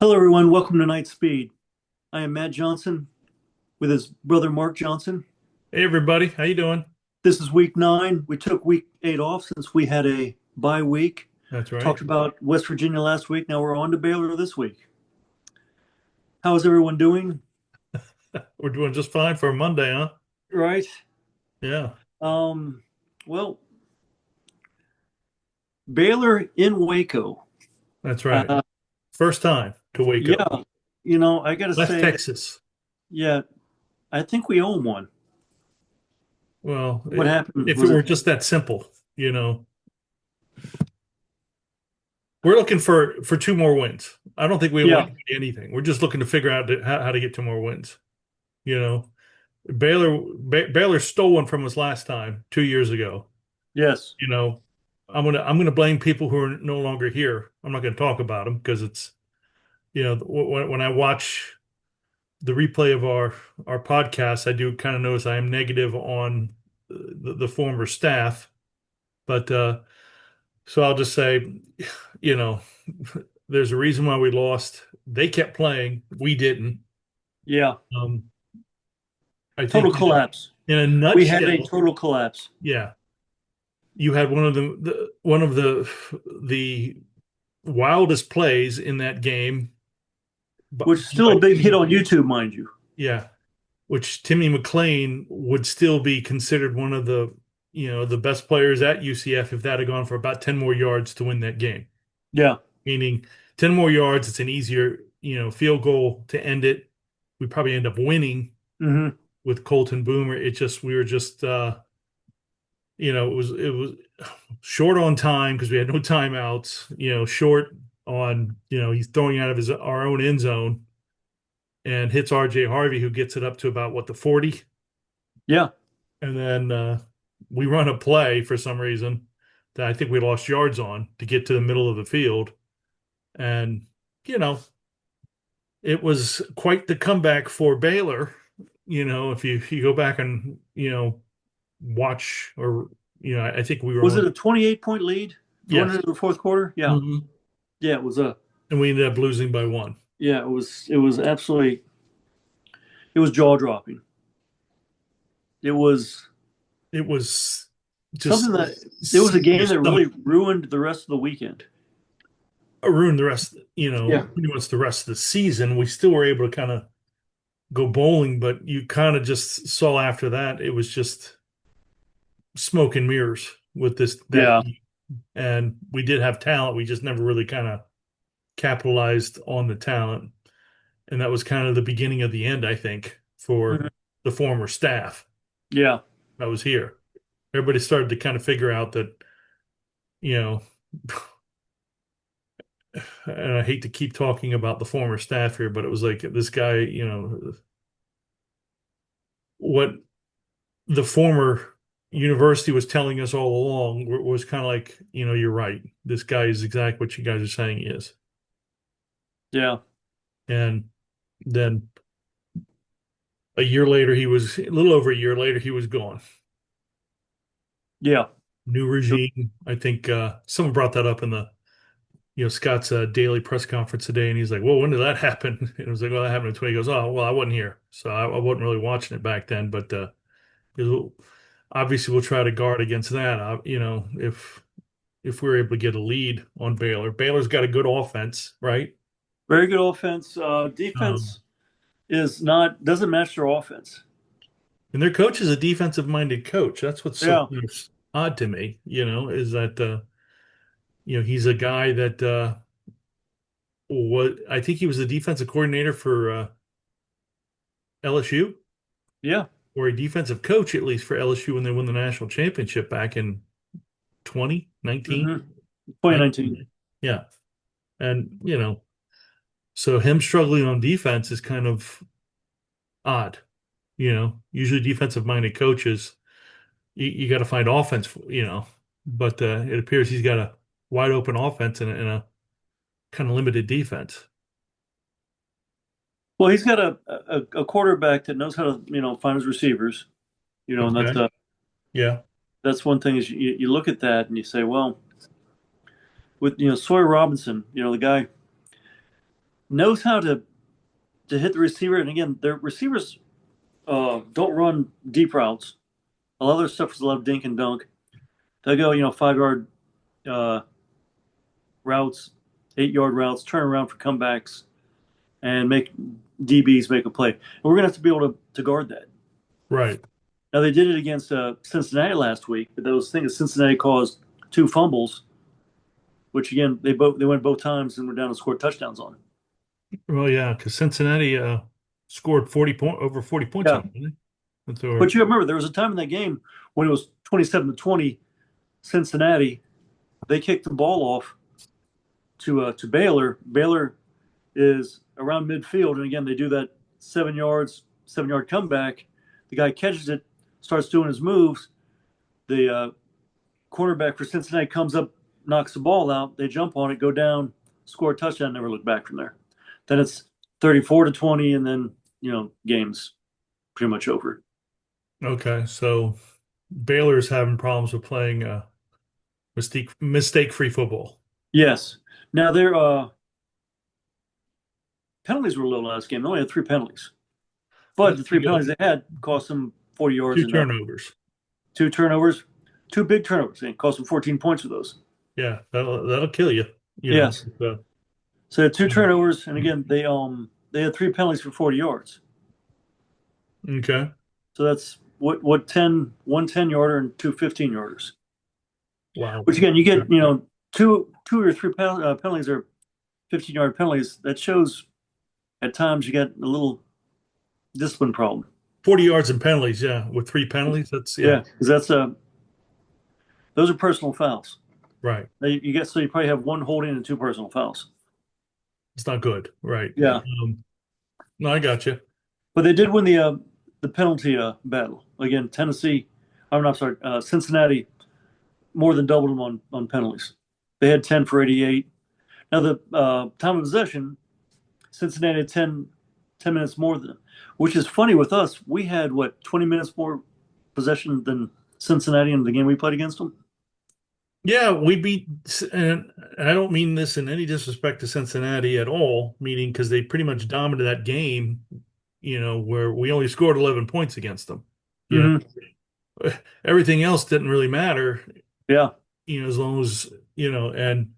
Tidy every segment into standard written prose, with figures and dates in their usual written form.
Hello, everyone. Welcome to Knightspeed. I am Matt Johnson with his brother Mark Johnson. Hey everybody, how you doing? This is week 9. We took week 8 off since we had a bye week. That's right. Talked about West Virginia last week. Now we're on to Baylor this week. How is everyone doing? We're doing just fine for a Monday, huh? Right. Yeah, Um, well, Baylor in Waco. that's right. Uh, First time to Waco. yeah, I got to West say, Texas. yeah, I think we owe 'em one. Well, What happened? if it Was were it? just that simple, we're looking for two more wins. I don't think we want Yeah. to do anything. We're just looking to figure out how to get two more wins. You know, Baylor stole one from us last time 2 years ago. Yes. You know, I'm gonna blame people who are no longer here. I'm not going to talk about them because it's when I watch the replay of our podcast, I do kind of notice I am negative on the former staff, but so I'll just say, you know, there's a reason why we lost. They kept playing, we didn't. Yeah. Um, I Total think collapse. in a We had a nutshell, total collapse. yeah, you had one of the wildest plays in that game, but Which is still a big hit on YouTube, mind you. yeah, which Timmy McLean would still be considered one of the best players at UCF if that had gone for about 10 more yards to win that game. Yeah. Meaning 10 more yards, it's an easier, field goal to end it. We probably end up winning Hmm. with Colton Boomer. We were just it was short on time because we had no timeouts, short on, he's throwing out of our own end zone and hits RJ Harvey, who gets it up to about what, the 40. Yeah. And then we run a play for some reason that I think we lost yards on to get to the middle of the field. And, you know, it was quite the comeback for Baylor. If you go back and, watch or, I think we were Was it on, a 28-point lead going yes. into the fourth quarter? Yeah. Mhm. Yeah, it was a And we ended up losing by one. it was absolutely it was jaw-dropping. It was It was something just that it was a sick to your game that stomach. really ruined the rest of the weekend. Ruined the rest, Yeah. pretty much the rest of the season. We still were able to kind of go bowling, but you kind of just saw after that it was just smoke and mirrors with this that Yeah. team. And we did have talent. We just never really kind of capitalized on the talent. And that was kind of the beginning of the end, I think, for Mhm. the former staff Yeah. that was here. Everybody started to kind of figure out that, you know, and I hate to keep talking about the former staff here, but it was like this guy, what the former university was telling us all along was kind of like, you're right. This guy is exactly what you guys are saying he is. Yeah. And then a year later, a little over a year later, he was gone. Yeah. New regime. I think someone brought that up in Scott's daily press conference today, and he's like, "Well, when did that happen?" And it was like, "Well, that happened in 20." He goes, "Oh, well, I wasn't here, so I wasn't really watching it back then." But obviously, we'll try to guard against that. If we're able to get a lead on Baylor, Baylor's got a good offense, right? Very good offense. Um, Defense is not doesn't match their offense. and their coach is a defensive-minded coach. That's what's so Yeah. kind of odd to me, is that he's a guy that what I think he was the defensive coordinator for LSU Yeah. or a defensive coach at least for LSU when they won the national championship back in 2019. Hmm. 2019. Yeah. And, so him struggling on defense is kind of odd. Usually defensive minded coaches, you got to find offense, but it appears he's got a wide open offense and a kind of limited defense. Well, he's got a quarterback that knows how to, find his receivers, and Okay. Yeah. that's one thing is you look at that and you say, well, with Sawyer Robinson, the guy, knows how to hit the receiver. And again, their receivers don't run deep routes. A lot of their stuff is a lot of dink and dunk. They'll go, 5 yard uh, routes, 8 yard routes, turn around for comebacks, and make DBs make a play. And we're gonna have to be able to guard that. Right. Now they did it against Cincinnati last week, but those things Cincinnati caused 2 fumbles, which again they went both times and were down and scored touchdowns on. Well, yeah, because Cincinnati scored 40 points Yeah, on them, didn't they? That's all right. but you remember there was a time in that game when it was 27-20 Cincinnati. They kicked the ball off to Baylor. Baylor is around midfield, and again they do that 7 yards, 7 yard comeback. The guy catches it, starts doing his moves. The cornerback for Cincinnati comes up, knocks the ball out. They jump on it, go down, score a touchdown, never look back from there. Then it's 34-20, and then game's pretty much over. Okay, so Baylor's having problems with playing mistake-free football. Yes. Now their penalties were low last game. They only had 3 penalties, but the three You got penalties they had cost them 40 yards two and turnovers. 2 turnovers, 2 big turnovers. They cost them 14 points for those. Yeah, that'll kill you. You know. Yes. So they had 2 turnovers, and again they had 3 penalties for 40 yards. Okay. So that's what 1 10 yarder and 2 15 yarders. Wow. Which again you get two or three penalties or 15 yard penalties. That shows at times you get a little discipline problem. 40 yards and penalties, yeah. With 3 penalties, that's Yeah, because those are personal fouls. right. You get so you probably have 1 holding and 2 personal fouls. It's not good, right? Yeah, No, I got you. but they did win the penalty battle again. Tennessee, I'm sorry, Cincinnati more than doubled them on penalties. They had 10 for 88. Now the time of possession, Cincinnati had 10 minutes more than them, which is funny with us. We had 20 minutes more possession than Cincinnati in the game we played against them. Yeah, we beat, and I don't mean this in any disrespect to Cincinnati at all, meaning because they pretty much dominated that game, where we only scored 11 points against them. You Hmm. know, everything else didn't really matter, Yeah. as long as, and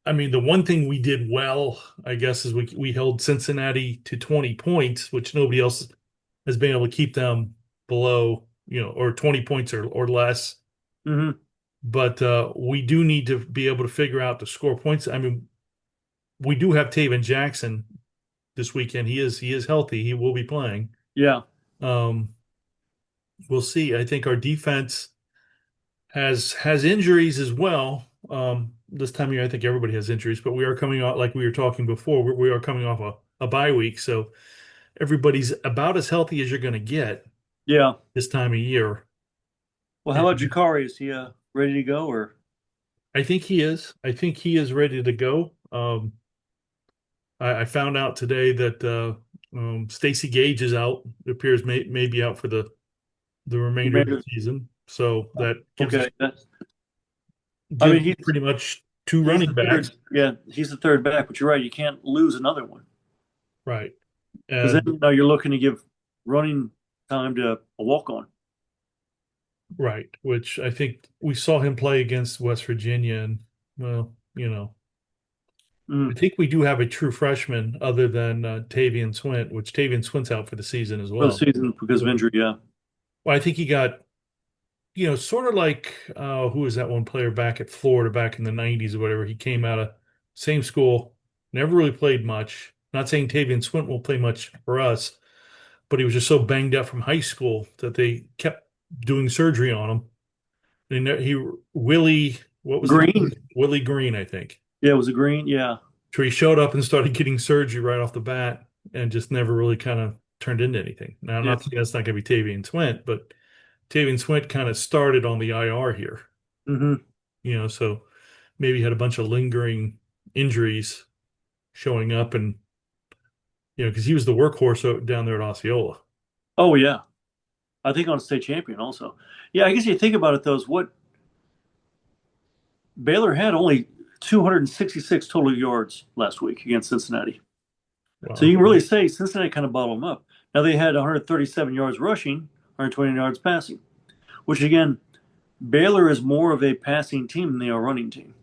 I mean, the one thing we did well, I guess, is we held Cincinnati to 20 points, which nobody else has been able to keep them below, or 20 points or less. Hmm. But we do need to be able to figure out to score points. I mean, we do have Taven Jackson this weekend. He is healthy. He will be playing. Yeah. Um, we'll see. I think our defense has injuries as well. This time of year, I think everybody has injuries, but we are coming out like we were talking before. We are coming off a bye week, so everybody's about as healthy as you're going to get Yeah. this time of year. Well, how about And Jakari? Is he ready to go or? I think he is. I think he is ready to go. I found out today that Stacey Gage is out. It appears may be out for the remainder of the season. So that gives us Okay. I mean, pretty much two he's running the third. backs. Yeah, he's the third back, but you're right. You can't lose another one Right. because then And you're looking to give running time to a walk on. right, which I think we saw him play against West Virginia, and well, I Mm. think we do have a true freshman other than Tavian Swint, which Tavian Swint's out for the season as For the well. season because of So, injury. Yeah. well, I think he got, sort of like who was that one player back at Florida back in the 90s or whatever. He came out of same school, never really played much. Not saying Tavian Swint will play much for us, but he was just so banged up from high school that they kept doing surgery on him. And Willie, what was it? Green. Willie Green, I think. Yeah, it was a green. Yeah. So he showed up and started getting surgery right off the bat and just never really kind of turned into anything. Now, I'm Yeah. not saying that's not going to be Tavian Swint, but Tavian Swint kind of started on the IR here, Hmm. so maybe had a bunch of lingering injuries showing up and, because he was the workhorse down there at Osceola. Oh yeah. I think on state champion also. Yeah, I guess you think about it though, is what Baylor had only 266 total yards last week against Cincinnati. So Wow. you can really say Cincinnati kind of bottled them up. Now they had 137 yards rushing, 120 yards passing, which again, Baylor is more of a passing team than they are a running team.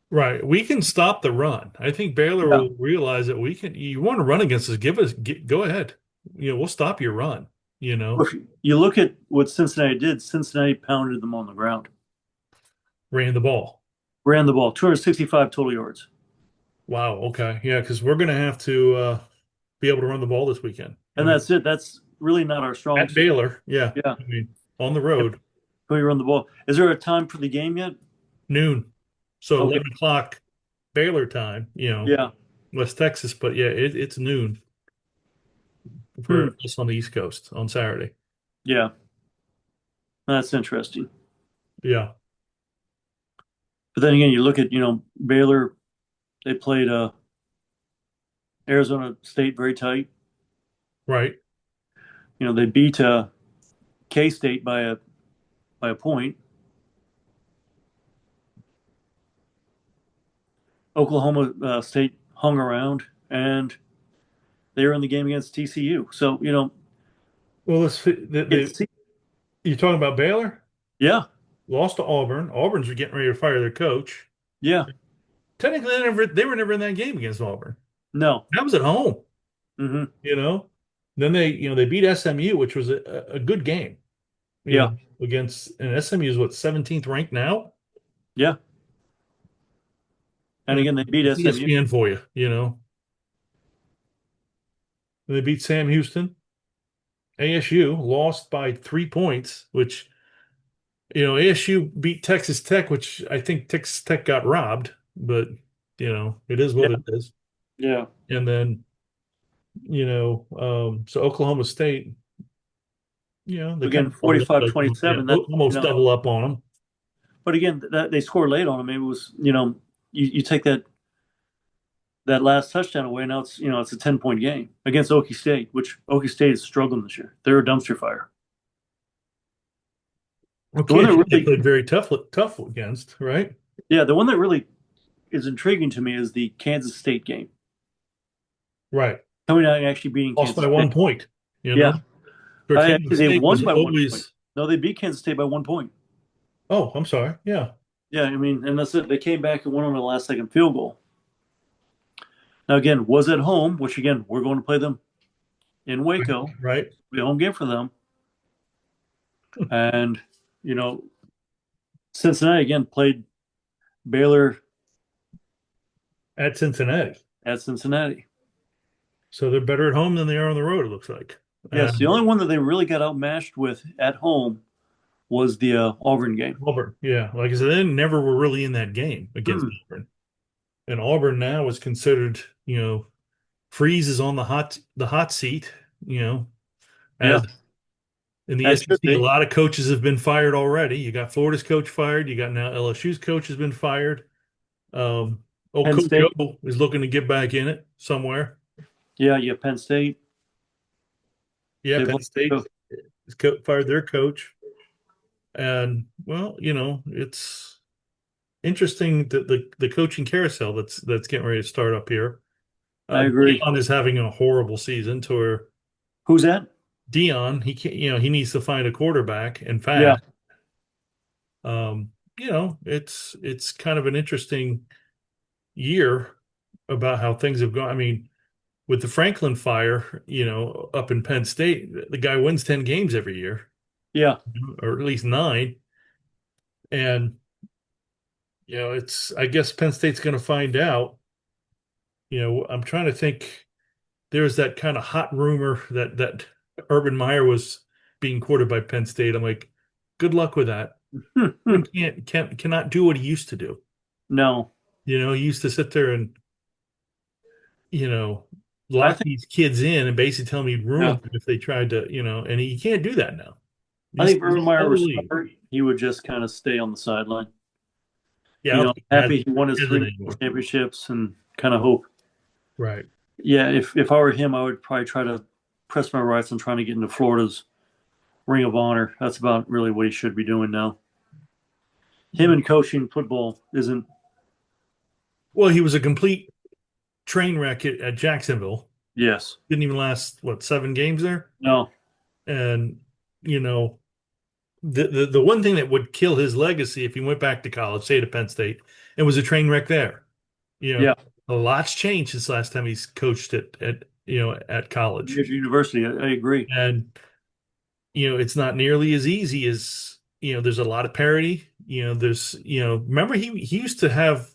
Right. We can stop the run. I think Baylor Yeah. will realize that we can. You want to run against us? Go ahead. We'll stop your run. You know, If you look at what Cincinnati did, Cincinnati pounded them on the ground, ran the ball. ran the ball, 265 total yards. Wow. Okay. Yeah, because we're going to have to be able to run the ball this weekend. I And mean, that's it. That's really not our strong at suit. Baylor. Yeah. Yeah. I mean, on the Yep. road, Who you run the ball. Is there a time for the game yet? noon. So Okay. 11 o'clock Baylor time. Yeah. West Texas. But yeah, it's noon Hmm. for us on the East Coast on Saturday. Yeah. That's interesting. Yeah. But then again, you look at, Baylor, they played Arizona State very tight. Right. They beat K-State by a point. Oklahoma State hung around and they were in the game against TCU. So, Well, it's you're talking about Baylor? yeah, Lost to Auburn. Auburn's getting ready to fire their coach. yeah, Technically, they were never in that game against Auburn. no, That was at home, hmm you know. Then they beat SMU, which was a good game, yeah, against, and SMU is what, 17th ranked now? yeah. And again, they beat It's SMU. ESPN for you. And they beat Sam Houston. ASU lost by 3 points, which, ASU beat Texas Tech, which I think Texas Tech got robbed, but, it is what Yeah, it is. yeah. And then, so Oklahoma State, they kind Again, of doubled up, like, yeah, 45-27. That almost double up on them. but again, that they scored late on them. Maybe it was, you take that last touchdown away. Now it's a 10-point game against Okie State, which Okie State is struggling this year. They're a dumpster fire. The one Okay, that they really, played very tough against, right? yeah, the one that really is intriguing to me is the Kansas State game. Right. Coming out and actually beating Lost Kansas by State. 1 point, Yeah, For actually Kansas they State won was by 1 point. always, No, they beat Kansas State by 1 point. oh, I'm sorry. Yeah. Yeah, I mean, and that's it. They came back and won on a last second field goal. Now again, was at home, which again we're going to play them in Waco. Right. Be a home game for them, and you know Cincinnati again played Baylor At Cincinnati. at Cincinnati. So they're better at home than they are on the road, it looks like. Yes, the only one that they really got outmatched with at home was the Auburn game. Auburn. Yeah. Like I said, they never were really in that game against Hmm. Auburn. And Auburn now is considered, Freeze is on the hot seat, Yeah, as in the that should SEC. A be. lot of coaches have been fired already. You got Florida's coach fired. You got now LSU's coach has been fired. Penn Coach State. O is looking to get back in it somewhere. Yeah, yeah, Penn State. Yeah, They've Penn State has fired their coach. And well, it's interesting that the coaching carousel that's getting ready to start up here. I agree. Dion is having a horrible season to where Who's that? Dion, he can't, he needs to find a quarterback and Yeah, fast. It's kind of an interesting year about how things have gone. I mean, with the Franklin fire, up in Penn State, the guy wins 10 games every year, yeah. or at least nine. And, I guess Penn State's going to find out. I'm trying to think. There's that kind of hot rumor that Urban Meyer was being courted by Penn State. I'm like, good luck with that. Cannot do what he used to do. No, He used to sit there and, you know, I lock think. these kids in and basically tell me he'd ruin Yeah, them if they tried to, and he can't do that now. I He's think Urban Meyer out of the was league. smart. He would just kind of stay on the sideline. Yeah, I don't think Happy he won his has three it national anymore. championships and kind of hope. Right. Yeah, if I were him, I would probably try to press my rights on trying to get into Florida's Ring of Honor. That's about really what he should be doing now. Him and coaching football isn't. Well, he was a complete train wreck at Jacksonville. Yes. Didn't even last, what, 7 games there? No. And, you know, the one thing that would kill his legacy if he went back to college, say to Penn State, and was a train wreck there. You know, Yeah. a lot's changed since last time he's coached at college. Major university. I agree. And, it's not nearly as easy as, there's a lot of parity. Remember he used to have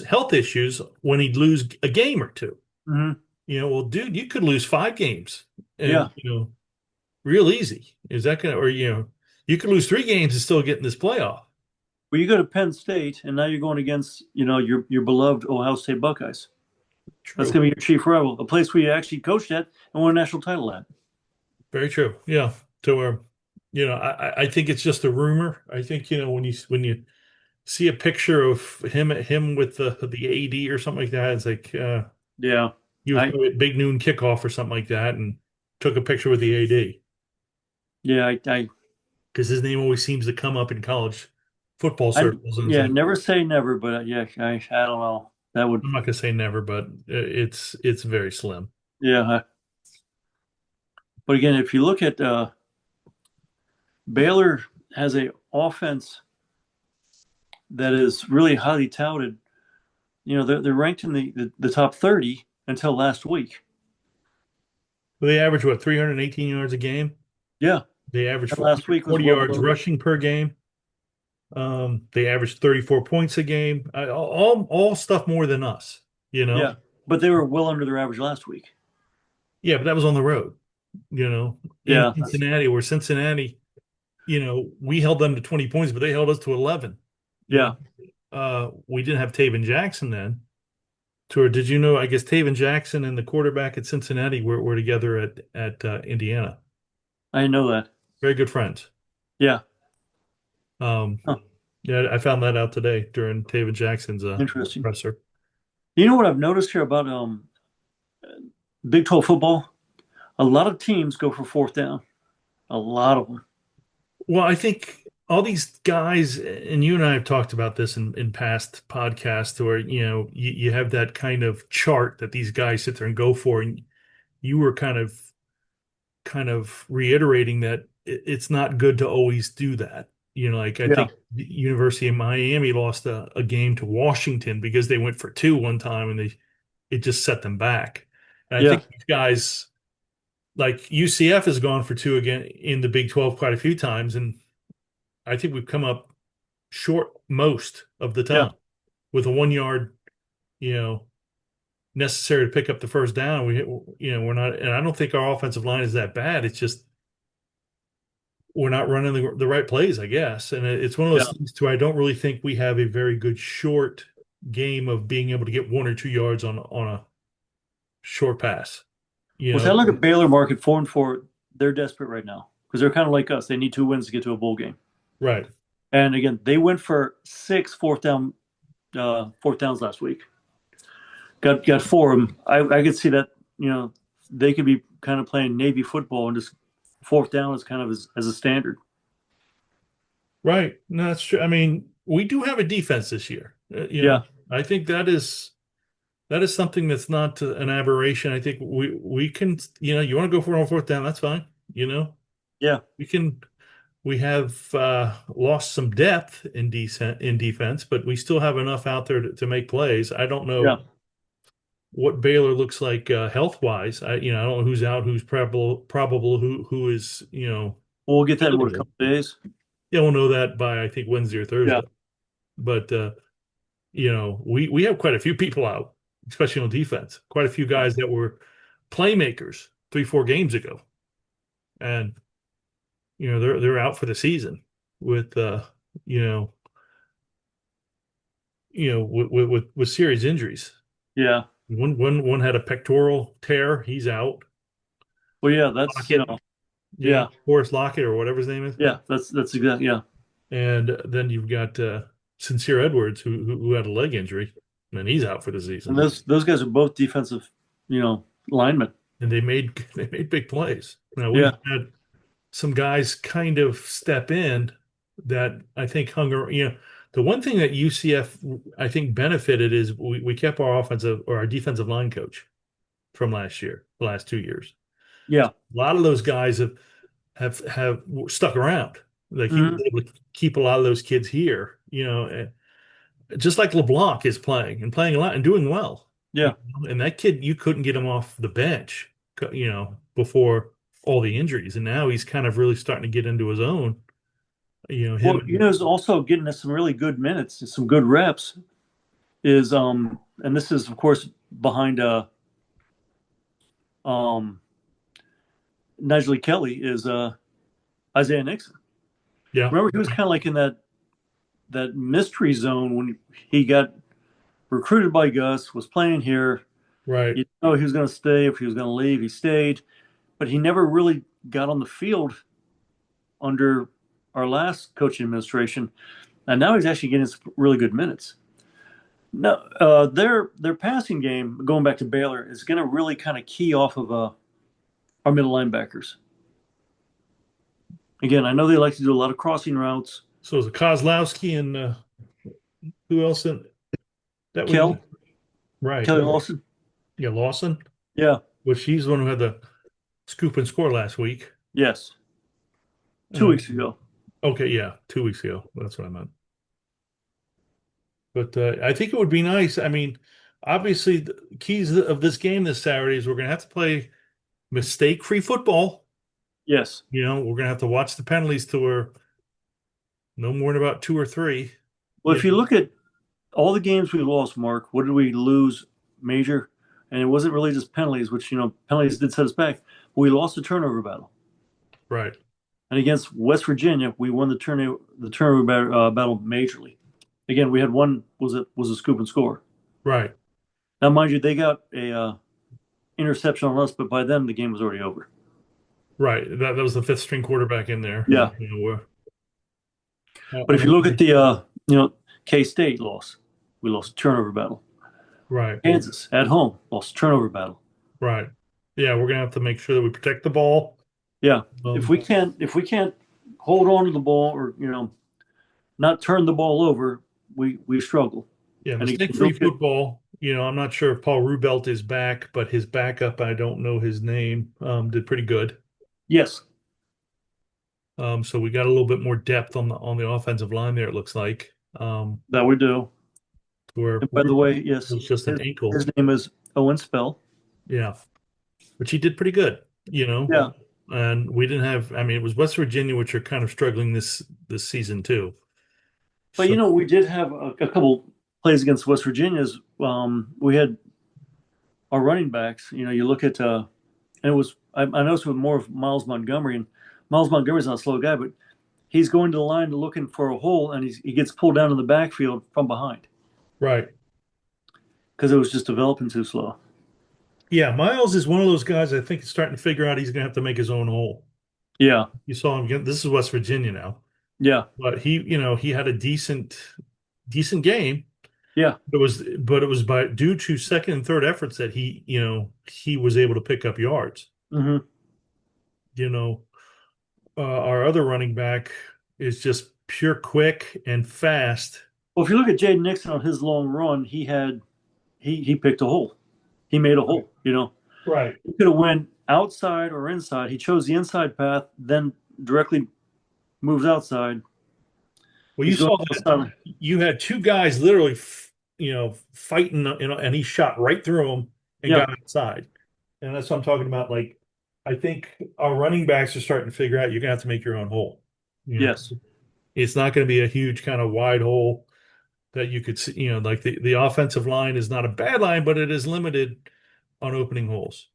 health issues when he'd lose a game or two. Hmm. Well, dude, you could lose 5 games and, Yeah. real easy. Is that going to, or, you could lose 3 games and still get in this playoff. Well, you go to Penn State, and now you're going against, your beloved Ohio State Buckeyes. That's True. going to be your chief rival, a place where you actually coached at and won a national title at. Very true. Yeah. To where, I think it's just a rumor. I think, when you see a picture of him with the AD or something like that, it's like Yeah. he was I probably at Big Noon kickoff or something like that and took a picture with the AD yeah, I because his name always seems to come up in college football I circles. And it's yeah, like, never say never, but yeah, I don't know. That would I'm not gonna say never, but it's very slim. yeah. But again, if you look at Baylor has a offense that is really highly touted. They're ranked in the top 30 until last week. Well, they average what, 318 yards a game? Yeah. They average And last week was 40 well yards below. rushing per game. They average 34 points a game. All stuff more than us, Yeah. But they were well under their average last week. Yeah, but that was on the road, in Yeah. Cincinnati, where Cincinnati, we held them to 20 points, but they held us to 11. Yeah. We didn't have Taven Jackson then. Or did you know? I guess Taven Jackson and the quarterback at Cincinnati were together at Indiana. I didn't know that. Very good friends. Yeah. Um, Huh. yeah, I found that out today during Taven Jackson's Interesting. presser. You know what I've noticed here about Big 12 football? A lot of teams go for fourth down. A lot of them. Well, I think all these guys, and you and I have talked about this in past podcasts, where you have that kind of chart that these guys sit there and go for, and you were kind of reiterating that it's not good to always do that. Like I Yeah. think the University of Miami lost a game to Washington because they went for two one time and it just set them back. And I Yeah. think these guys like UCF has gone for two again in the Big 12 quite a few times, and I think we've come up short most of the Yeah. time with a 1 yard, necessary to pick up the first down. We're not, and I don't think our offensive line is that bad. It's just we're not running the right plays, I guess. And it's one of those Yeah. things too. I don't really think we have a very good short game of being able to get 1 or 2 yards on a short pass. Well, see, I look at Baylor market 4-4. They're desperate right now because they're kind of like us. They need 2 wins to get to a bowl game. Right. And again, they went for 6 fourth downs last week. Got 4 of them. I could see that. They could be kind of playing Navy football and just fourth down is kind of as a standard. Right. No, that's true. I mean, we do have a defense this year. Yeah. I think that is something that's not an aberration. I think we can, you want to go for it on fourth down, that's fine. Yeah. We have lost some depth in defense, but we still have enough out there to make plays. I don't know Yeah. what Baylor looks like health wise. I don't know who's out, who's probable, who is, We'll get that in a couple days. Yeah, we'll know that by I think Wednesday or Thursday. Yeah. But we have quite a few people out, especially on defense. Quite a few guys that were playmakers 3-4 games ago, and they're out for the season with with serious injuries. Yeah. One had a pectoral tear. He's out. Well, yeah, that's Lockett, yeah. Horace Lockett or whatever his name is. Yeah, that's exactly yeah. And then you've got Sincere Edwards who had a leg injury, and he's out for the season. And those guys are both defensive, linemen. And they made big plays. Now we've had some guys kind of step in that I think hung around. The one thing that UCF I think benefited is we kept our offensive or our defensive line coach. from last year, the last 2 years. Yeah. A lot of those guys have stuck around. Like he was Hmm. able to keep a lot of those kids here, just like LeBlanc is playing and playing a lot and doing well. Yeah. And that kid, you couldn't get him off the bench, before all the injuries. And now he's kind of really starting to get into his own. Well, Him. he's also getting us some really good minutes, some good reps. Is and this is of course behind um Nigel Kelly is Isaiah Nixon. Yeah, Remember, he was kind of like in that mystery zone when he got recruited by Gus, was playing here. right. You know he was going to stay, if he was going to leave, he stayed, but he never really got on the field under our last coaching administration, and now he's actually getting some really good minutes. No, their passing game, going back to Baylor, is going to really kind of key off of our middle linebackers. Again, I know they like to do a lot of crossing routes. So it's Kozlowski and who else in that we Kel, right. Kelly Lawson. Yeah, Lawson, Yeah, which he's the one who had the scoop and score last week. yes, 2 weeks Um, ago. okay, yeah, 2 weeks ago. That's what I meant. But I think it would be nice. I mean, obviously, the keys of this game this Saturday is we're going to have to play mistake-free football. Yes. We're going to have to watch the penalties till we're no more than about two or three. Well, You if you know, look at all the games we lost, Mark, what did we lose major? And it wasn't really just penalties, which, penalties did set us back. But we lost the turnover battle. right, And against West Virginia, we won the turnover battle majorly. Again, we had one was a scoop and score. right, Now, mind you, they got a interception on us, but by then the game was already over. right. That was the fifth string quarterback in there. Yeah. But if you look at the K State loss, we lost a turnover battle. right, Kansas at home lost a turnover battle. right. Yeah, we're gonna have to make sure that we protect the ball. Yeah, if we can't hold on to the ball or not turn the ball over, we struggle. Yeah, And again, mistake-free football. I'm not sure if Paul Rubelt is back, but his backup, I don't know his name, did pretty good. yes, So we got a little bit more depth on the offensive line there, it looks like. that we do. Where And by the way, it yes, was just an ankle. his name is Owen Spell. Yeah. Which he did pretty good. Yeah, And we didn't have, I mean, it was West Virginia, which are kind of struggling this season too. but So we did have a couple plays against West Virginia's. We had our running backs. You look at and it was I noticed with more of Miles Montgomery, and Miles Montgomery's not a slow guy, but he's going to the line looking for a hole, and he gets pulled down in the backfield from behind right. because it was just developing too slow. Yeah, Miles is one of those guys I think is starting to figure out he's gonna have to make his own hole. Yeah, You saw him get this is West Virginia now. yeah, But he had a decent game. yeah. But it was due to second and third efforts that he was able to pick up yards. Hmm. You know, our other running back is just pure quick and fast. Well, if you look at Jaden Nixon on his long run, he picked a hole. He made a hole. Right. He could have went outside or inside. He chose the inside path, then directly moves outside. Well, you He's going saw outside. that you had two guys literally, fighting, and he shot right through them and Yeah. got outside. And that's what I'm talking about. Like, I think our running backs are starting to figure out you're gonna have to make your own hole. Yes. It's not going to be a huge kind of wide hole that you could see. Like the offensive line is not a bad line, but it is limited on opening holes.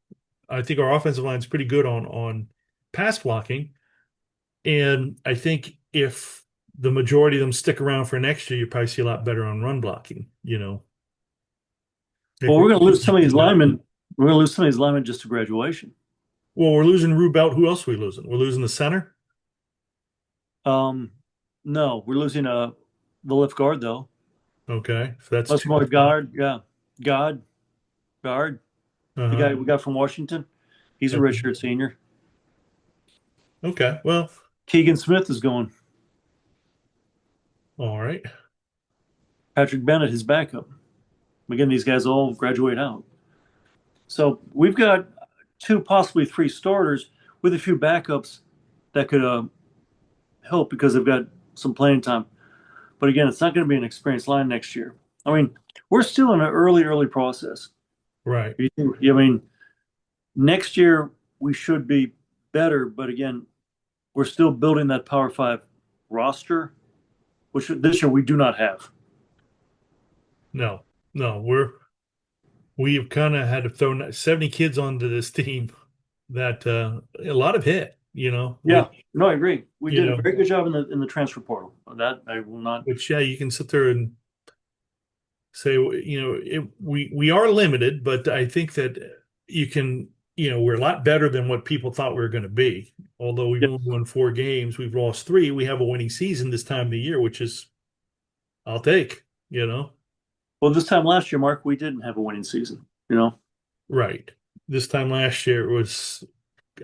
I think our offensive line is pretty good on pass blocking, and I think if the majority of them stick around for next year, you probably see a lot better on run blocking. Well, we're going to lose some of these linemen. We're going to lose some of these linemen just to graduation. Well, we're losing Rubelt. Who else are we losing? We're losing the center. No, we're losing the left guard though. Okay, so that's Much two. more guard. Yeah, guard. The Uh-huh. guy we got from Washington. He's a redshirt senior. Okay, well, Keegan Smith is going. all right. Patrick Bennett, his backup. Again, these guys all graduate out. So we've got two, possibly three starters with a few backups that could help because they've got some playing time. But again, it's not going to be an experienced line next year. I mean, we're still in an early process. Right. I mean, next year we should be better, but again, we're still building that Power Five roster, which this year we do not have. No, no, we've kind of had to throw 70 kids onto this team that a lot of hit, Yeah, no, I agree. We you did a know, very good job in the transfer portal. That I will not. which yeah, you can sit there and say, we are limited, but I think that you can, we're a lot better than what people thought we were going to be. Although we've Yeah. only won 4 games, we've lost 3. We have a winning season this time of the year, which is I'll take. Well, this time last year, Mark, we didn't have a winning season. Right. This time last year it was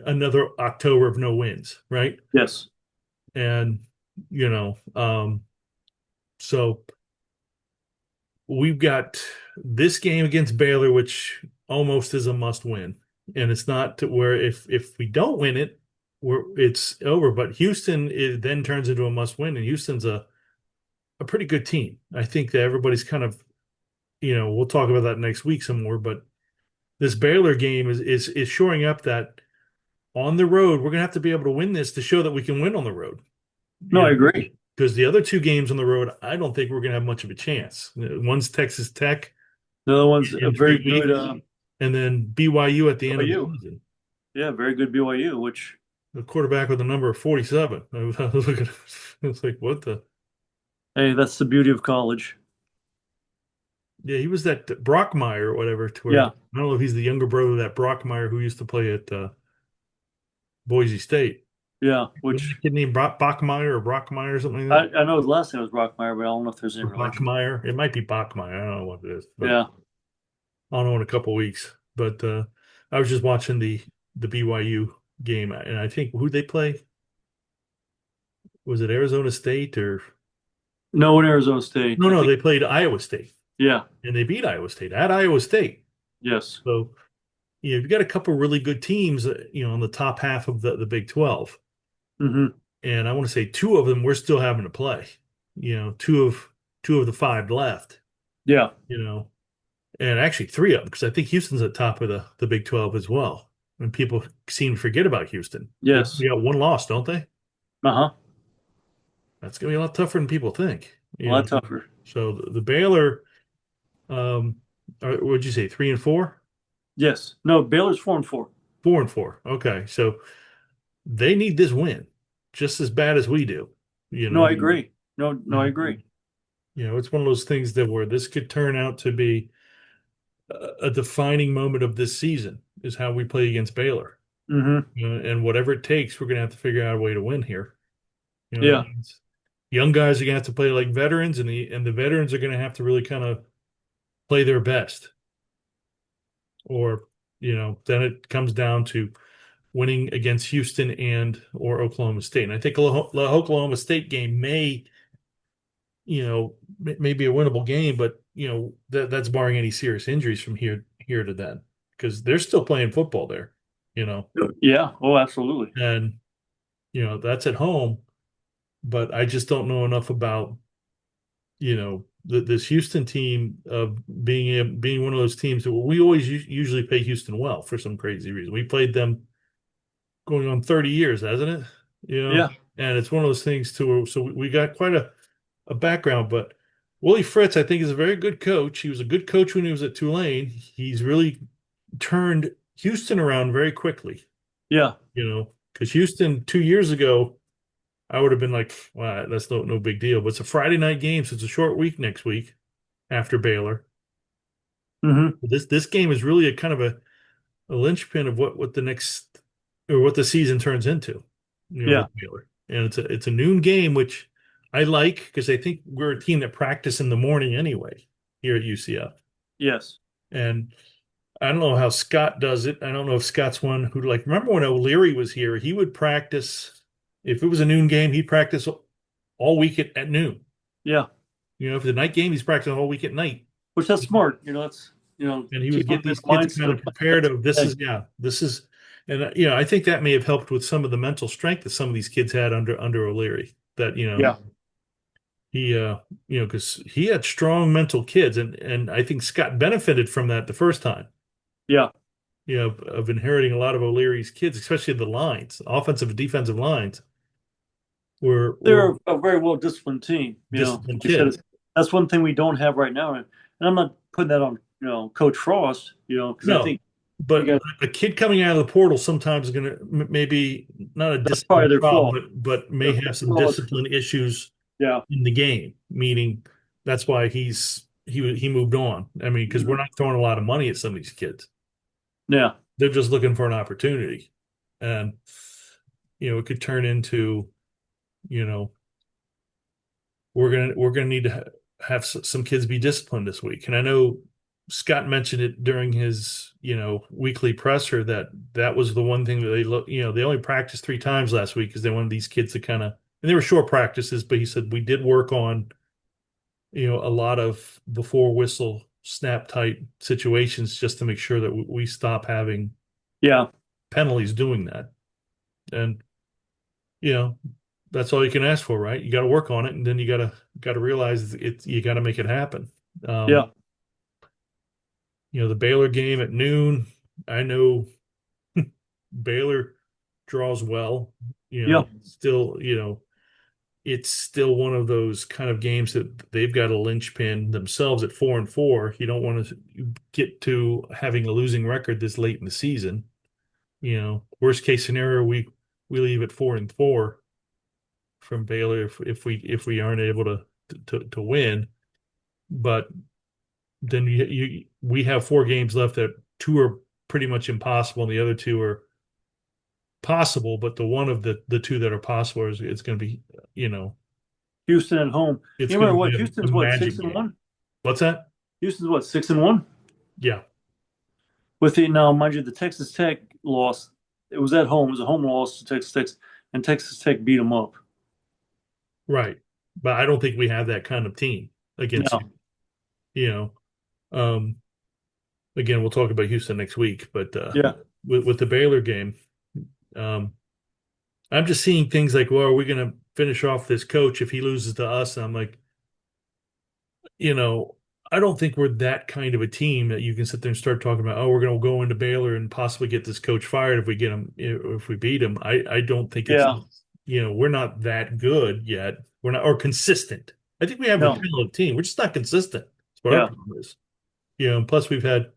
another October of no wins, right? Yes. And you know, so we've got this game against Baylor, which almost is a must win. And it's not to where if we don't win it, it's over. But Houston then turns into a must win, and Houston's a pretty good team. I think that everybody's kind of, we'll talk about that next week some more, but this Baylor game is shoring up that on the road, we're gonna have to be able to win this to show that we can win on the road. No, I agree. Because the other 2 games on the road, I don't think we're gonna have much of a chance. One's Texas Tech The other one's a in very 3 weeks, good and then BYU at the end of the BYU. season. Yeah, very good BYU, which The quarterback with the number of 47. I was looking, it's like, what the? hey, that's the beauty of college. Yeah, he was that Brockmeyer or whatever. To where I Yeah, don't know if he's the younger brother of that Brockmeyer who used to play at Boise State. yeah. Wasn't Which a kid named Bachmeyer or Brockmeyer or something like that? I know his last name was Brockmeyer, but I don't know if there's any Or relation. Bachmeyer. It might be Bachmeyer. I don't know what it is, but Yeah. I'll know in a couple weeks. But I was just watching the BYU game, and I think who they play, was it Arizona State or No, in Arizona State. no, I no, think. they played Iowa State, Yeah. and they beat Iowa State at Iowa State. Yes. So you've got a couple really good teams, on the top half of the Big 12, Hmm. and I want to say 2 of them we're still having to play. Two of the 5 left. Yeah. You know, and actually 3 of them, because I think Houston's at top of the Big 12 as well. And people seem to forget about Houston. They Yes. got 1 loss, don't they? Uh-huh. That's going to be a lot tougher than people think. A lot tougher. So the Baylor, um, what'd you say, 3-4? Yes. No, Baylor's 4-4. 4-4. Okay, so they need this win just as bad as we do. You No, know, I agree. No, no, I and, agree. it's one of those things that where this could turn out to be a defining moment of this season is how we play against Baylor. Hmm. And whatever it takes, we're going to have to figure out a way to win here. That Yeah. means young guys are going to have to play like veterans, and the veterans are going to have to really kind of play their best. Or, then it comes down to winning against Houston and or Oklahoma State. And I think the Oklahoma State game may be a winnable game, but that's barring any serious injuries from here to then, because they're still playing football there. You know, Yeah. Oh, absolutely. and that's at home, but I just don't know enough about this Houston team of being one of those teams that we always usually pay Houston well for some crazy reason. We played them going on 30 years, hasn't it? Yeah. And it's one of those things too. So we got quite a background, but Willie Fritz, I think, is a very good coach. He was a good coach when he was at Tulane. He's really turned Houston around very quickly. Yeah. Because Houston 2 years ago, I would have been like, well, that's no big deal. But it's a Friday night game, so it's a short week next week after Baylor. Hmm. This game is really a kind of a linchpin of what the next or what the season turns into, Yeah. with Baylor. And it's a noon game, which I like because I think we're a team that practice in the morning anyway here at UCF. Yes. And I don't know how Scott does it. I don't know if Scott's one who, like, remember when O'Leary was here, he would practice. If it was a noon game, he'd practice all week at noon. Yeah. If it's a night game, he's practicing all week at night. Which that's smart. That's and he was keep them getting in these the kids mindset kind of of prepared of this playing. is yeah, this is, and I think that may have helped with some of the mental strength that some of these kids had under O'Leary. That Yeah, he because he had strong mental kids, and I think Scott benefited from that the first time. yeah. Of inheriting a lot of O'Leary's kids, especially the lines, offensive and defensive lines, were They're a very well disciplined team. disciplined Like I said, kids. that's one thing we don't have right now, and I'm not putting that on Coach Frost. Because I No, think we but got a kid coming out of the portal sometimes is going to maybe not a that's probably discipline their problem, flaw. but may Their have some flaw is, discipline issues yeah, in the game. Meaning that's why he moved on. I mean, because we're mhm, not throwing a lot of money at some of these kids. yeah, They're just looking for an opportunity, and it could turn into you know we're gonna need to have some kids be disciplined this week. And I know Scott mentioned it during his weekly presser that was the one thing that they look they only practiced 3 times last week because they wanted these kids to kind of, and they were short practices, but he said we did work on a lot of before whistle snap type situations just to make sure that we stop having yeah, penalties doing that. And you know that's all you can ask for, right? You got to work on it, and then you got to realize you got to make it happen. yeah, um the Baylor game at noon, I know Baylor draws well. yeah. Still, it's still one of those kind of games that they've got a linchpin themselves at 4-4. You don't want to get to having a losing record this late in the season. Worst case scenario, we leave at 4-4 from Baylor if we aren't able to win. But then we have 4 games left that 2 are pretty much impossible and the other 2 are possible, but the one of the 2 that are possible is it's going to be Houston at home. it's You going remember to what? be a Houston's what, six magic and game. one? What's that? Houston's what, 6-1? Yeah, With the now, mind you, the Texas Tech loss. It was at home. It was a home loss to Texas Tech, and Texas Tech beat them up. right. But I don't think we have that kind of team against you. No, You know, um, again, we'll talk about Houston next week, but yeah, with the Baylor game, um, I'm just seeing things like, well, are we going to finish off this coach if he loses to us? And I'm like, you know, I don't think we're that kind of a team that you can sit there and start talking about, oh, we're going to go into Baylor and possibly get this coach fired if we get him, if we beat him. I don't think it's, yeah, we're not that good yet. We're not, or consistent. I think we have a no, talented team. We're just not consistent. That's what our yeah, problem is. And plus we've had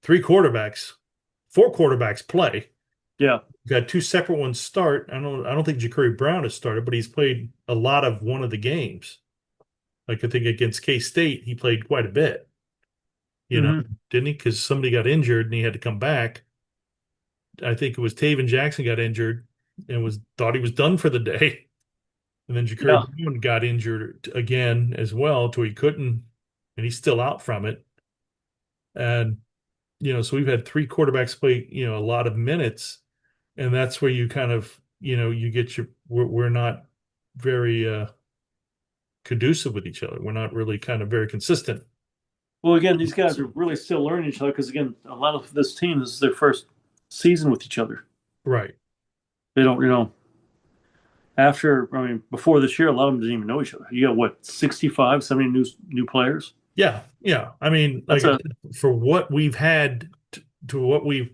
3 quarterbacks, 4 quarterbacks play. yeah, We've had 2 separate ones start. I don't think Ja'Cory Brown has started, but he's played a lot of one of the games. Like I think against K-State, he played quite a bit, hmm, didn't he? Because somebody got injured and he had to come back. I think it was Taven Jackson got injured and was thought he was done for the day. And then yeah. Ja'Cory Brown got injured again as well, to he couldn't, and he's still out from it. And so we've had 3 quarterbacks play, a lot of minutes, and that's where you kind of, you get we're not very conducive with each other. We're not really kind of very consistent. Well, again, these guys are really still learning each other because, again, a lot of this team, this is their first season with each other. Right. They don't, before this year, a lot of them didn't even know each other. You got what, 65, 70 new players? Yeah. Yeah. I mean, like That's I a, said, for what we've had to what we've,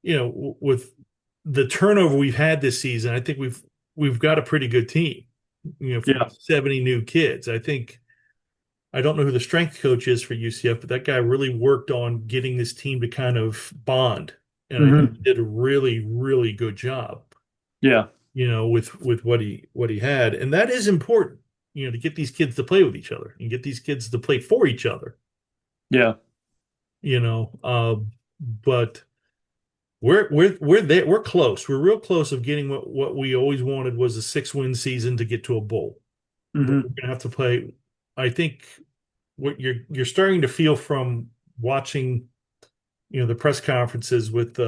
with the turnover we've had this season, I think we've got a pretty good team. For yeah, 70 new kids. I don't know who the strength coach is for UCF, but that guy really worked on getting this team to kind of bond. And I think hmm, he did a really, really good job, yeah, with what he had. And that is important, to get these kids to play with each other and get these kids to play for each other, yeah, you know. But we're there, we're close. We're real close of getting what we always wanted was a 6-win season to get to a bowl. But hmm, we're gonna have to play. I think what you're starting to feel from watching, the press conferences with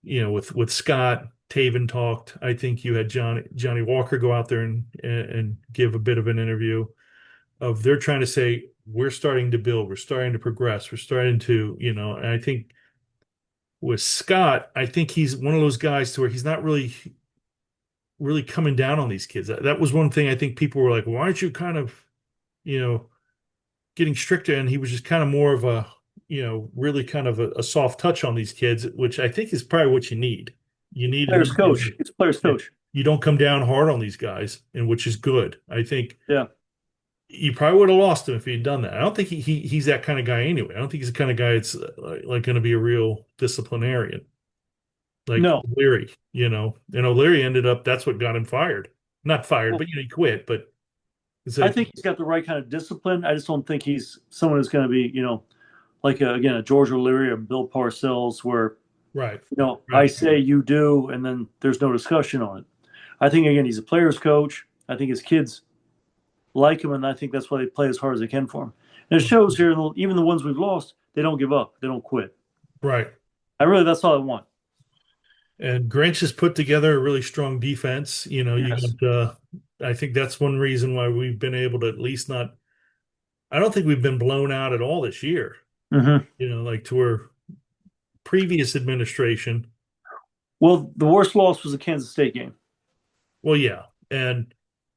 with Scott. Taven talked. I think you had Johnny Walker go out there and give a bit of an interview of they're trying to say we're starting to build, we're starting to progress, we're starting to, and I think with Scott, I think he's one of those guys to where he's not really coming down on these kids. That was one thing I think people were like, why aren't you kind of, you know, getting stricter? And he was just kind of more of a, really kind of a soft touch on these kids, which I think is probably what you need. You need Players coach. It's players yeah, coach. you don't come down hard on these guys, and which is good. I think Yeah. you probably would have lost him if he'd done that. I don't think he's that kind of guy anyway. I don't think he's the kind of guy that's like going to be a real disciplinarian like No, O'Leary, and O'Leary ended up, that's what got him fired. Not fired, well, but he quit. But it's I like, think he's got the right kind of discipline. I just don't think he's someone who's going to be, like again, a George O'Leary or Bill Parcells, where right, I right, say you do, and then there's no discussion on it. I think again, he's a players coach. I think his kids like him, and I think that's why they play as hard as they can for him. And it shows here, even the ones we've lost, they don't give up, they don't quit. right. That's all I want. And Grinch has put together a really strong defense. You Yes. got, I think that's one reason why we've been able to at least not, I don't think we've been blown out at all this year, Mm-hmm. like to where previous administration. Well, the worst loss was the Kansas State game. Well, yeah. And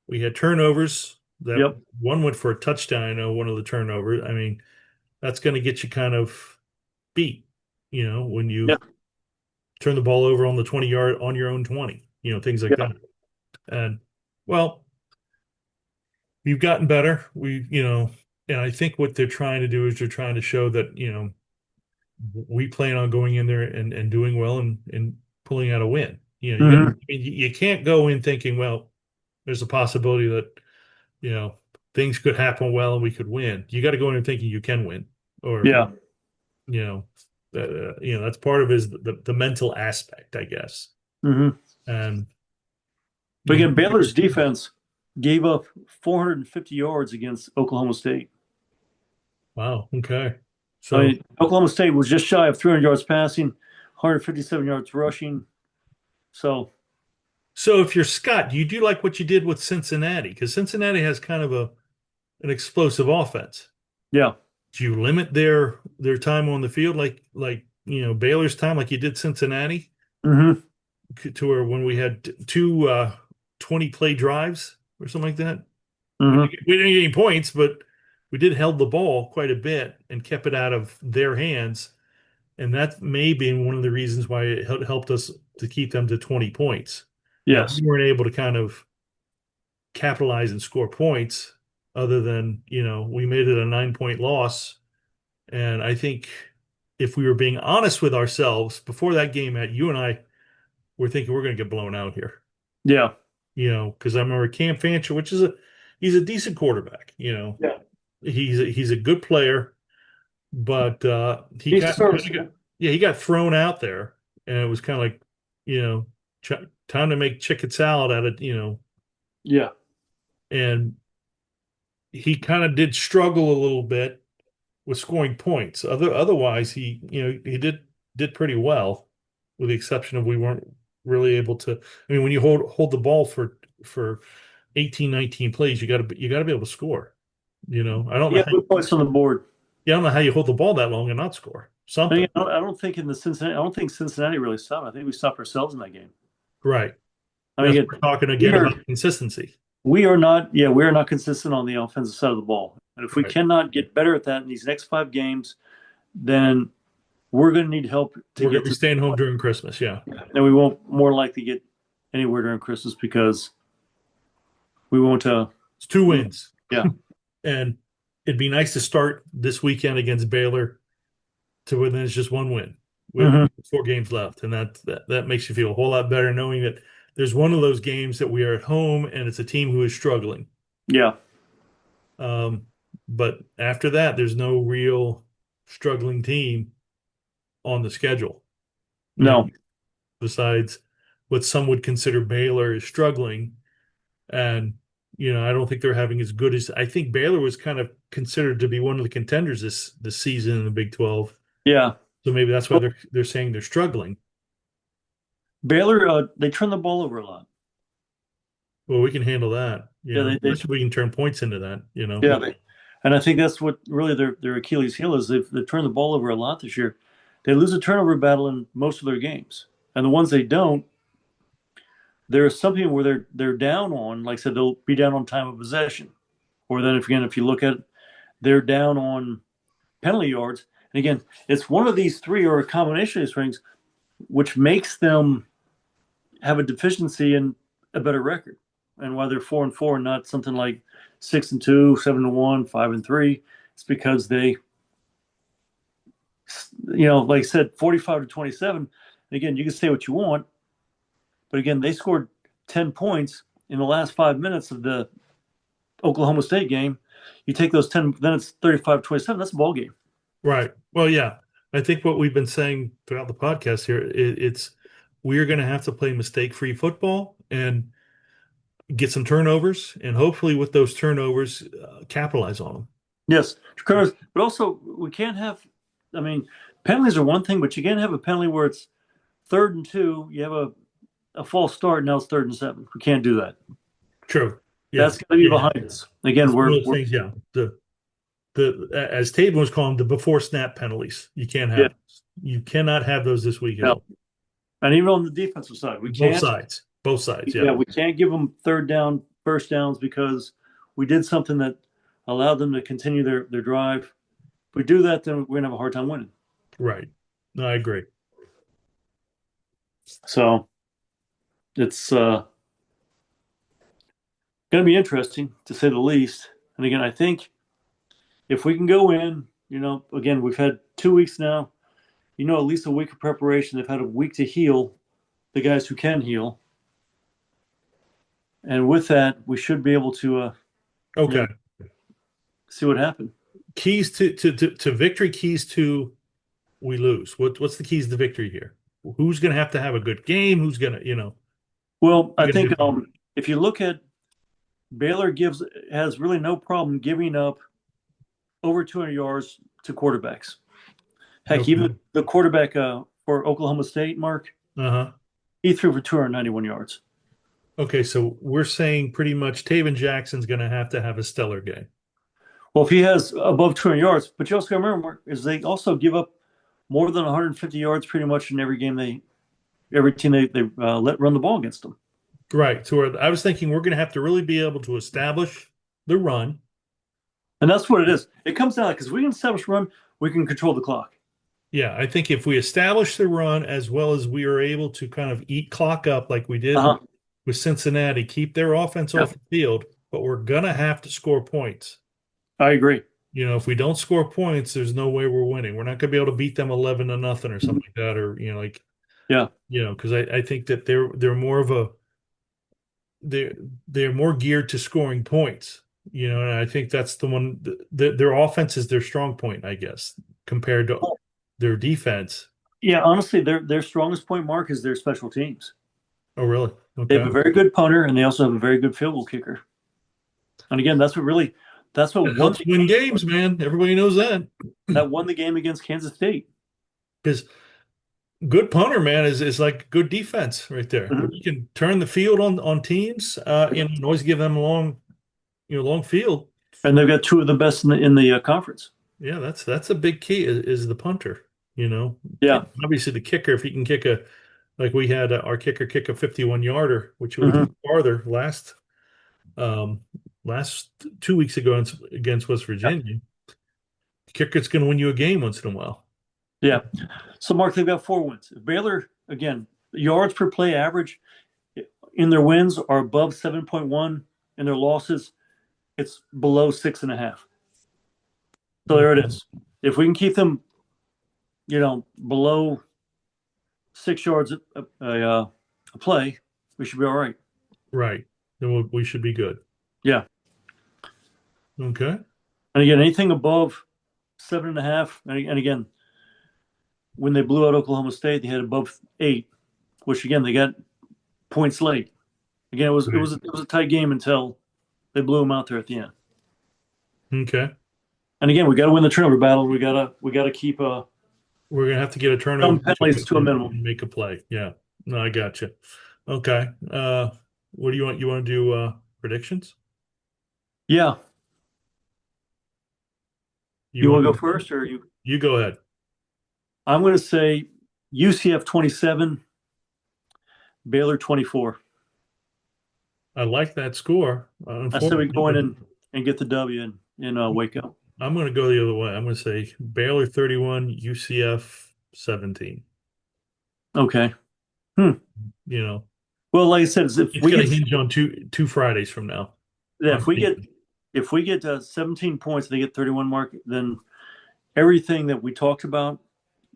we had turnovers that Yep. one went for a touchdown. I know one of the turnovers. I mean, that's going to get you kind of beat, when you Yep. turn the ball over on the 20-yard on your own 20, things like Yeah. that. And well, we've gotten better. And I think what they're trying to do is they're trying to show that, we plan on going in there and doing well and pulling out a win. Mm-hmm. You can't go in thinking, well, there's a possibility that, things could happen well and we could win. You got to go in thinking you can win, or, Yeah. you know, that's part of is the mental aspect, I guess. Mm-hmm. And, But you know, again, Baylor's defense gave up 450 yards against Oklahoma State. wow. Okay. I So, mean, Oklahoma State was just shy of 300 yards passing, 157 yards rushing. So, so if you're Scott, do you do like what you did with Cincinnati? Because Cincinnati has kind of an explosive offense. yeah. Do you limit their time on the field like Baylor's time, like you did Cincinnati, Mm-hmm. to where when we had two 20 play drives or something like that? Mm-hmm. We didn't get any points, but we did held the ball quite a bit and kept it out of their hands. And that may be one of the reasons why it helped us to keep them to 20 points. Now, Yes. we weren't able to kind of capitalize and score points other than, we made it a 9-point loss. And I think if we were being honest with ourselves before that game, at you and I were thinking we're going to get blown out here. Yeah. Because I remember Cam Fancher, he's a decent quarterback. Yeah. He's a good player, but he He's got serviceable. yeah, he got thrown out there, and it was kind of like, ch time to make chicken salad out of, Yeah. and he kind of did struggle a little bit with scoring points. Otherwise, he did pretty well, with the exception of we weren't really able to. I mean, when you hold the ball for 18, 19 plays, you got to be able to score. I don't know Yeah. Good points on the board. I don't know how you hold the ball that long and not score And something. again, I don't think I don't think Cincinnati really stopped. I think we stopped ourselves in that game. Right. I mean, That's again, what we're talking we again are about consistency. we are not. Yeah, we are not consistent on the offensive side of the ball. And if we Right. cannot get better at that in these next 5 games, then we're going to need help to We're going get to be to. staying home during Christmas. Yeah. And we won't more likely get anywhere during Christmas because we won't. It's 2 wins. Yeah. And it'd be nice to start this weekend against Baylor to where then it's just 1 win with Mhm. 4 games left. And that makes you feel a whole lot better knowing that there's one of those games that we are at home and it's a team who is struggling. Yeah. Um, but after that, there's no real struggling team on the schedule. You know, No. besides what some would consider Baylor is struggling. And, I don't think they're having as good as I think Baylor was kind of considered to be one of the contenders this season in the Big 12. Yeah. So maybe that's why they're saying they're struggling. Baylor, they turn the ball over a lot. Well, we can handle that. Yeah. Especially if we can turn points into that. Yeah. And I think that's what really their Achilles heel is. They've turned the ball over a lot this year. They lose a turnover battle in most of their games, and the ones they don't, there's something where they're down on. Like I said, they'll be down on time of possession, or then if you look at it, they're down on penalty yards. And again, it's one of these three or a combination of these things which makes them have a deficiency in a better record, and why they're 4-4 and not something like 6-2, 7-1, 5-3. It's because they, like I said, 45-27. And again, you can say what you want, but again, they scored 10 points in the last 5 minutes of the Oklahoma State game. You take those 10 minutes, 35-27. That's a ball game. Right. Well, yeah. I think what we've been saying throughout the podcast here, it's we're going to have to play mistake-free football and get some turnovers, and hopefully with those turnovers, capitalize on them. Yes, but also we can't have. I mean, penalties are one thing, but you can't have a penalty where it's 3rd and 2. You have a false start. Now it's 3rd and 7. We can't do that. True. Yeah. That's going to be behind us. Again, we're things. Yeah. The as Taven was calling them, the before snap penalties. You can't have. You cannot have those this week at all. And even on the defensive side, we can't. Both sides. Yeah, we can't give them 3rd down, 1st downs because we did something that allowed them to continue their drive. If we do that, then we're going to have a hard time winning. Right. No, I agree. So it's going to be interesting, to say the least. And again, I think if we can go in, again, we've had 2 weeks now, at least a week of preparation. They've had a week to heal, the guys who can heal. And with that, we should be able to see what happened. Keys to victory, keys to we lose. What's the keys to victory here? Who's going to have a good game? Who's going to, Well, I think if you look at Baylor has really no problem giving up over 200 yards to quarterbacks. Heck, even the quarterback for Oklahoma State, Mark, he threw for 291 yards. Okay, so we're saying pretty much Taven Jackson's going to have a stellar game. Well, if he has above 200 yards, but you also got to remember, Mark, is they also give up more than 150 yards pretty much in every game every team they let run the ball against them. Right. So I was thinking we're going to have to really be able to establish the run. And that's what it is. It comes down because we can establish run, we can control the clock. Yeah, I think if we establish the run as well as we are able to kind of eat clock up like we did with Cincinnati, keep their offense off the field, but we're going to have to score points. I agree. If we don't score points, there's no way we're winning. We're not going to be able to beat them 11-0 or something like that, or because I think that they're more of they're more geared to scoring points. And I think that's the one. Their offense is their strong point, I guess, compared to their defense. Yeah, honestly, their strongest point, Mark, is their special teams. Oh, really? Okay. They have a very good punter, and they also have a very good field goal kicker. And again, that's what helps win games, man. Everybody knows that. That won the game against Kansas State. Because good punter, man, is like good defense right there. Mm-hmm. You can turn the field on teams and always give them long field. And they've got 2 of the best in the conference. Yeah, that's a big key is the punter. Yeah. Obviously, the kicker, if he can kick like we had our kicker kick a 51-yarder, which was farther last 2 weeks ago against West Virginia. The kicker's going to win you a game once in a while. Yeah. So, Mark, they've got 4 wins. If Baylor, again, yards per play average in their wins are above 7.1. In their losses, it's below 6.5. So there it is. If we can keep them, below 6 yards a play, we should be all right. Right. Then we should be good. Yeah. Okay. And again, anything above 7.5, and again, when they blew out Oklahoma State, they had above 8, which again they got points late. Again, it was a tight game until they blew them out there at the end. Okay. And again, we got to win the turnover battle. We gotta keep we're gonna have to get a turnover penalties to a minimum and make a play. Yeah. No, I got you. Okay. What do you want? You want to do predictions? Yeah. You You want want to go to first, or you? you go ahead. I'm going to say UCF 27, Baylor 24. I like that score. I said we go in Unfortunately, and get the W in Waco. I'm going to go the other way. I'm going to say Baylor 31, UCF 17. Okay. Hmm. You know, Well, like I said, it's going to hinge on two Fridays from now. if we get if we get 17 points and they get 31 mark, then everything that we talked about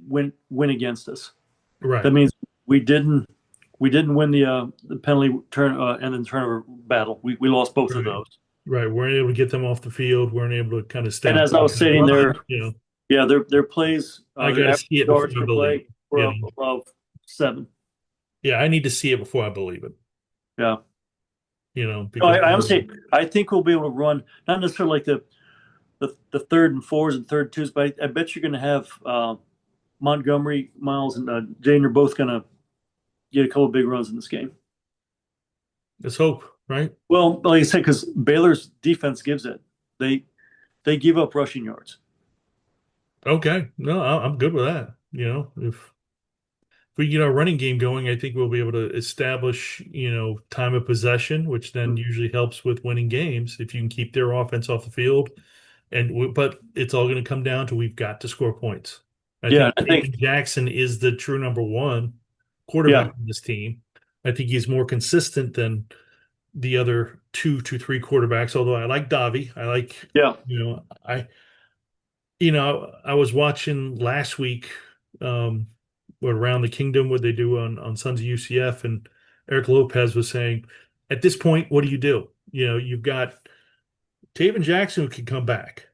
win against us. That Right, means we didn't we didn't win the penalty turn and then turnover battle. We lost both of right, those. right. Weren't able to get them off the field. Weren't able to kind of And establish as I was the stating run. there, You know, yeah, their plays, I got their to average see it before yards I per believe play it. were You up know, above 7. yeah, I need to see it before I believe it. Yeah. You know, No, because I honestly I think we'll be able to run not necessarily like the third and fours and third twos, but I bet you're going to have Montgomery, Miles, and Jane are both going to get a couple of big runs in this game. let's hope, right? Well, like I said, because Baylor's defense gives it. They they give up rushing yards. Okay, no, I'm good with that. You know, if we get our running game going, I think we'll be able to establish, time of possession, which then usually helps with winning games if you can keep their offense off the field. But it's all going to come down to we've got to score points. I Yeah, think I think David Jackson is the true number one quarterback yeah, on this team. I think he's more consistent than the other two to three quarterbacks. Although I like Davi, I like yeah, I was watching last week, um, what Around the Kingdom, what they do on Sons of UCF, and Eric Lopez was saying, at this point, what do you do? You've got Taven Jackson who can come back,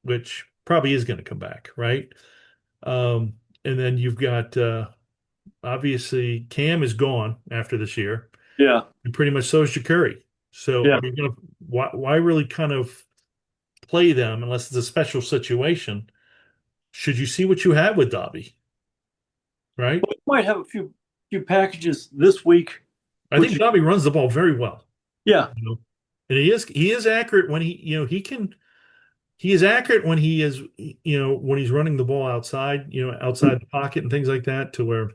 which probably is going to come back, right? Um, and then you've got obviously Cam is gone after this year, yeah, and pretty much so is Curry. So yeah. are you going to why really kind of play them unless it's a special situation? Should you see what you have with Dobby, right? We might have a few packages this week, I think which Dobby runs the ball very well, yeah, you know, and he is accurate when he is accurate when he is when he's running the ball outside, outside the pocket and things like that. To where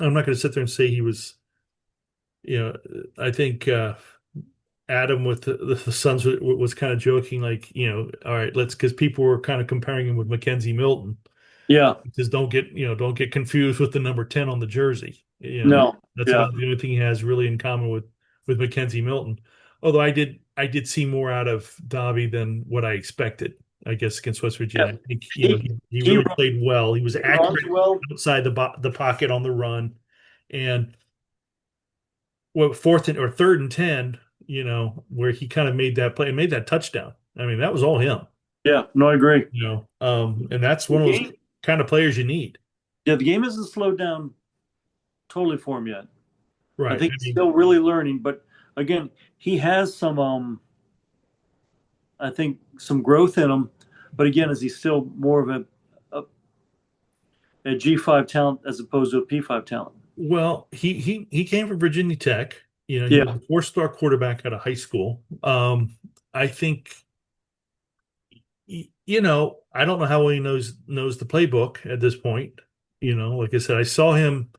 I'm not going to sit there and say he was, I think Adam with the Suns was kind of joking, like, all right, let's because people were kind of comparing him with Mackenzie Milton. yeah, Just don't get confused with the number 10 on the jersey. no, That's yeah, about the only thing he has really in common with Mackenzie Milton. Although I did see more out of Dobby than what I expected, I guess, against West yeah. Virginia. I think He he he really played well. He was he runs accurate well. outside the pocket on the run, and what fourth and or third and 10, where he kind of made that play and made that touchdown. I mean, that was all him. Yeah, no, I agree. And that's The one of those game, kind of players you need. yeah, the game hasn't slowed down totally for him yet. I Right. think I he's mean, still really learning, but again, he has some I think some growth in him. But again, is he still more of a G5 talent as opposed to a P5 talent? well, he came from Virginia Tech. He was Yeah. a four-star quarterback out of high school. I think, I don't know how well he knows the playbook at this point. Like I said, I saw him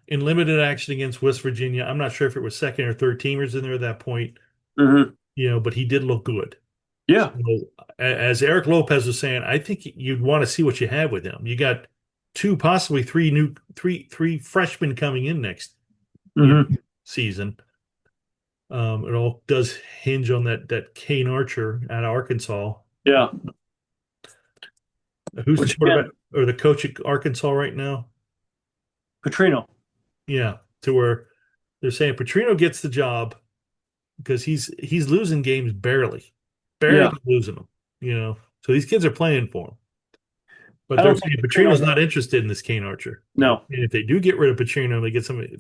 in limited action against West Virginia. I'm not sure if it was second or third teamers in there at that point, Hmm. but he did look good. Yeah. So, as Eric Lopez was saying, I think you'd want to see what you have with him. You got two, possibly three freshmen coming in next, Hmm. season. It all does hinge on that Kane Archer out of Arkansas. Yeah. Who's the Which again, quarterback or the coach at Arkansas right now? Petrino. Yeah, to where they're saying Petrino gets the job because he's losing games barely, Yeah. barely losing them. So these kids are playing for him. But I they're don't think saying Petrino. Petrino's not interested in this Kane Archer. And No, if they do get rid of Petrino,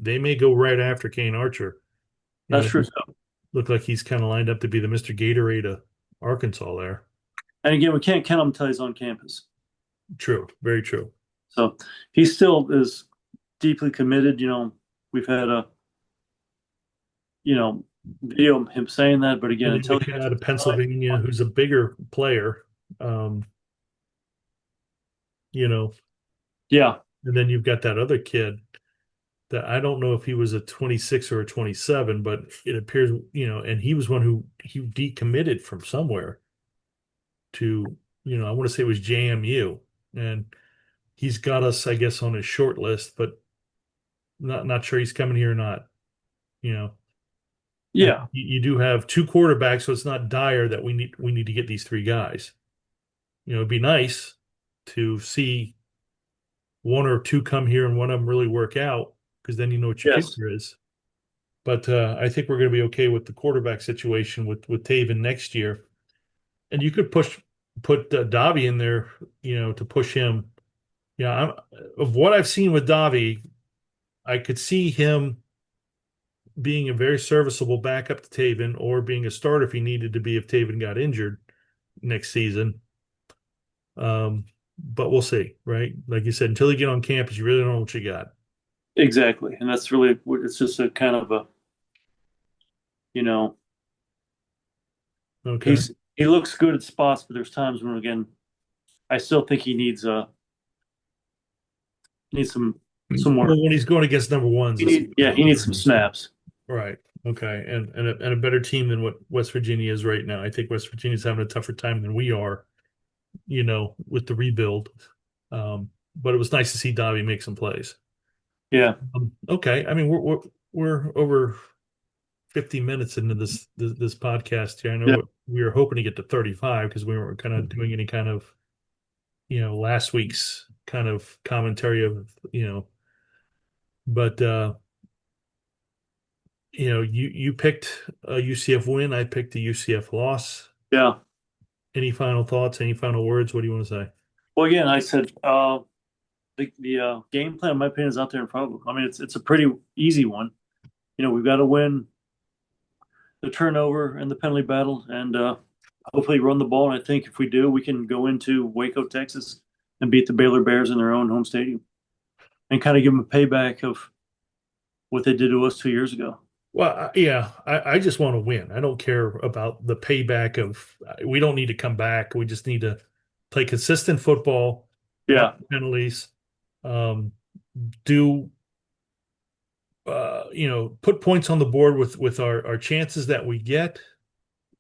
they may go right after Kane Archer. that's You true. know, look like he's kind of lined up to be the Mr. Gatorade of Arkansas there. And again, we can't count him until he's on campus. True, very true. So he still is deeply committed. We've had video of him saying that, but again, And then until the he kid gets out of Pennsylvania, who's a bigger player, um, you know, Yeah. and then you've got that other kid that I don't know if he was a 26 or a 27, but it appears, and he was one who he decommitted from somewhere to, I want to say it was JMU, and he's got us, I guess, on his short list, but not sure he's coming here or not, you know. And Yeah. you do have two quarterbacks, so it's not dire that we need to get these three guys. It'd be nice to see one or two come here and one of them really work out because then you know what your Yes. future is. But I think we're going to be okay with the quarterback situation with Taven next year, and you could put Davi in there, to push him. Yeah, of what I've seen with Davi, I could see him being a very serviceable backup to Taven, or being a starter if he needed to be if Taven got injured next season. But we'll see, right? Like you said, until you get on campus, you really don't know what you got. Exactly. And that's really it's just a kind of a, you know, Okay. he looks good at spots, but there's times when again, I still think he needs some more. Well, when he's going against number ones, it's He needs some snaps. right. Okay. And a better team than what West Virginia is right now. I think West Virginia's having a tougher time than we are, with the rebuild. But it was nice to see Davi make some plays. Yeah. Okay. I mean, we're over 50 minutes into this podcast here. I Yeah. know we were hoping to get to 35 because we weren't kind of doing any kind of, last week's kind of commentary of, but you picked a UCF win, I picked a UCF loss. Yeah. Any final thoughts? Any final words? What do you want to say? Well, again, I said the game plan, in my opinion, is out there in front of them. I mean, it's a pretty easy one. We've got to win the turnover and the penalty battle, and hopefully run the ball. And I think if we do, we can go into Waco, Texas, and beat the Baylor Bears in their own home stadium, and kind of give them a payback of what they did to us 2 years ago. Well, yeah, I just want to win. I don't care about the payback of, we don't need to come back. We just need to play consistent football, Yeah. not penalties, um, do, put points on the board with our chances that we get.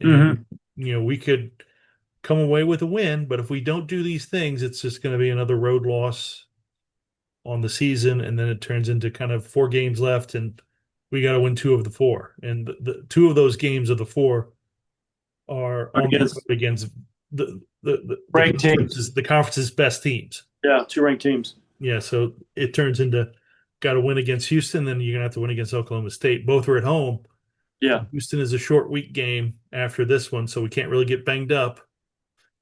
Hmm. And, we could come away with a win, but if we don't do these things, it's just going to be another road loss on the season. And then it turns into kind of 4 games left, and we got to win 2 of the 4. And the 2 of those games of the 4 are on the road against Ranked teams. the conference's best teams. Yeah, 2 ranked teams. Yeah, so it turns into got to win against Houston, then you're gonna have to win against Oklahoma State. Both are at home. Yeah. Houston is a short week game after this one, so we can't really get banged up.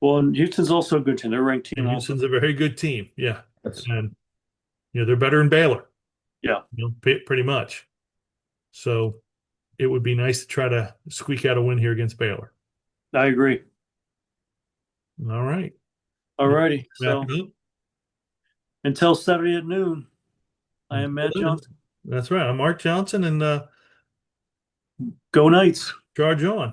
Well, and Houston's also a good team. They're a ranked team And also. Houston's a very good team. Yeah, and they're better than Baylor. Yeah. Pretty much. So it would be nice to try to squeak out a win here against Baylor. I agree. All right. All righty. Wrap So it up. until Saturday at noon, I am Matt Johnson. That's right. I'm Mark Johnson, and Go Knights. charge on.